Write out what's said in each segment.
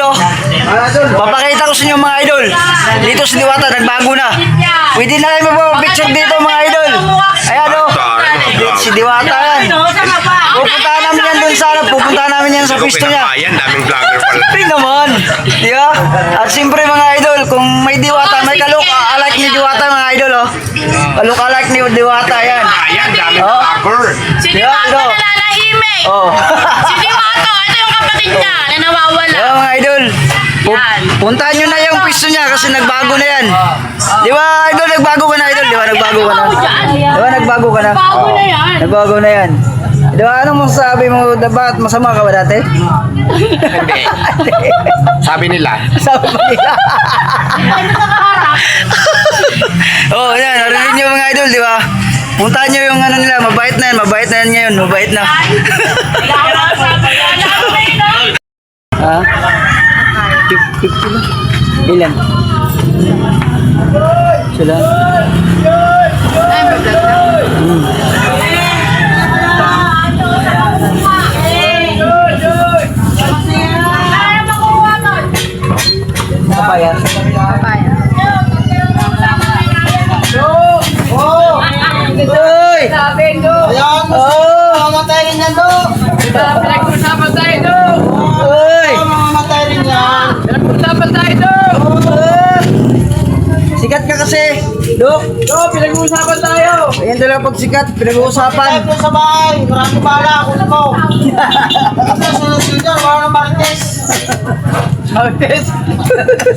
oh. Papakita ko sa inyo mga idol. Dito si Diwata, nagbago na. Pwede na kayo magpapicture dito mga idol. Ayan oh. Si Diwata yan. Pupuntahan namin yan dun sana. Pupuntahan namin yan sa pisto niya. Daming vlogger pala. Pwede naman. Di ba? At siyempre mga idol, kung may Diwata, may kalok-alike ni Diwata mga idol oh. Kalok-alike ni Diwata yan. Ayan, daming vlogger. Si Diwata nananahimik. Oh. Si Diwata, ito yung kapatid niya na nawawala. Diba mga idol? Yan. Puntahan nyo na yung pisto niya kasi nagbago na yan. Di ba idol, nagbago ka na idol? Di ba nagbago ka na? Di ba nagbago ka na? Bago na yan. Nagbago na yan. Di ba anong masasabi mo? Dapat masama ka ba dati? Hindi. Sabi nila. Sabi pa nila. Ano nakaharap? Oh, yan. Narinig nyo mga idol, di ba? Puntahan nyo yung ano nila. Mabait na yan. Mabait na yan ngayon. Mabait na. Ha? 50 lang. Ilan? Sila? Papaya. Uy! Ayan! Mamatay rin yan, do! Pinag-usapan tayo, do! Uy! Mamatay rin yan! Pinag-usapan tayo, do! Sikat ka kasi, do! Do, pinag-usapan tayo! Ayan talaga pag sikat, pinag-uusapan. Ito sa bahay, marami bala ako na mo. Kasi sunod-sunod, wala na Martes. Martes!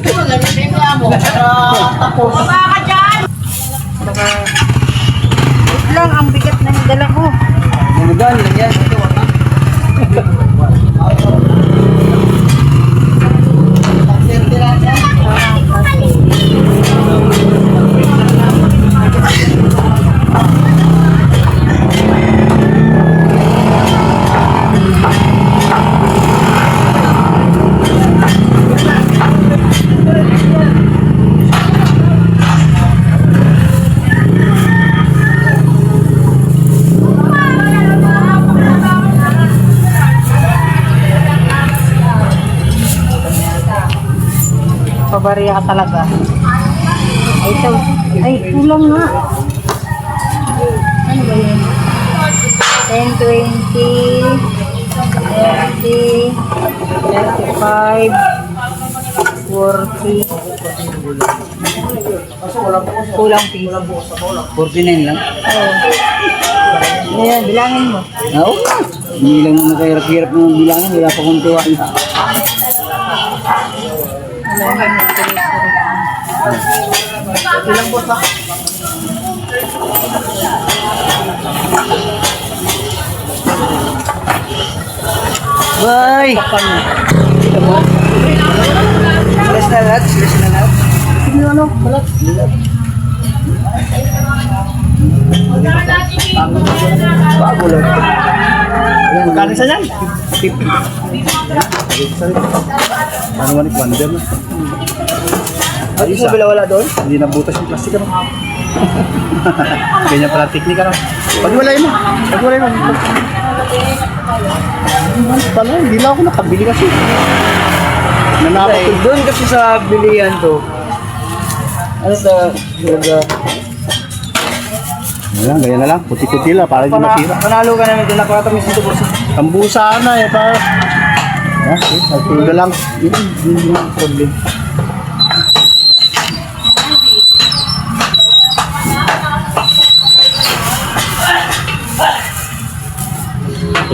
Namitin niya mo, para tapos. Baka ka dyan! lang ang bigat na dala ko. Namagaan lang yan. Pabarya ka talaga. Ay, ito. Ay, kulang nga. Ano ba yun? 10, 20, 30, 35, 40. Kulang piso. 49 lang. Oo. Ayan, bilangin mo. Oo. Hindi lang naman kahirap-hirap ng bilangin. Wala pa kong tuwa. Ilang po ba? Bye! Stress na lahat, stress na lahat. Sige ano, balat. Bago lang. Magkano sa yan? 50. Ano man ito, wonder mo. Ayos na bila wala doon? Hindi nabutas yung plastic ano. Ganyan pala teknika no. Pagwalay mo. Pagwalay mo. Pala, hindi lang ako nakabili kasi. Nanapot ko. Doon kasi sa bilihan to. Ano sa lugar? Ayan, ganyan na lang. Puti-puti lang para hindi masira. Panalo ka namin doon. Nakakatamis dito boss. Tambusa na eh. Para... Ito lang. Hindi lang problem.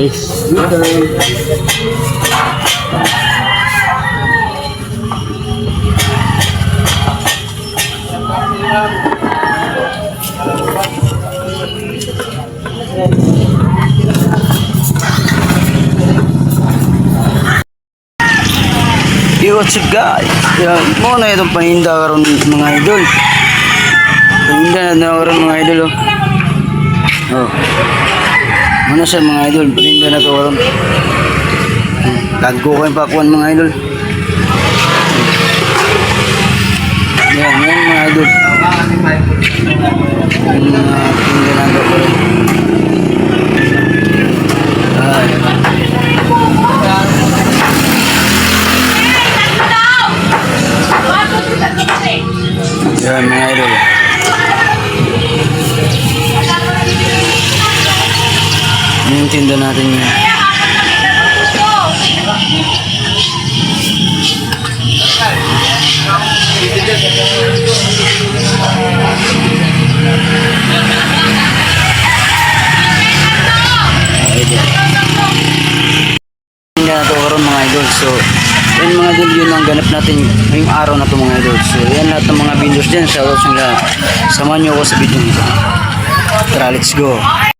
Yes. Yo, what's up guys? Yan, mo na itong paninda karon mga idol. Paninda na karon mga idol oh. Oh. Ano sa mga idol, paninda na to karon. Tagko ko yung pakuan mga idol. Yan, yan mga idol. Yung paninda na to karon. yung tinda natin ngayon. Hindi na ito karoon mga idol. So, yan mga idol, yun ang ganap natin ngayong araw na ito mga idol. So, yan lahat ng mga vendors dyan. Shoutouts nyo lahat. Samahan nyo ako sa video nito. Tara, let's go.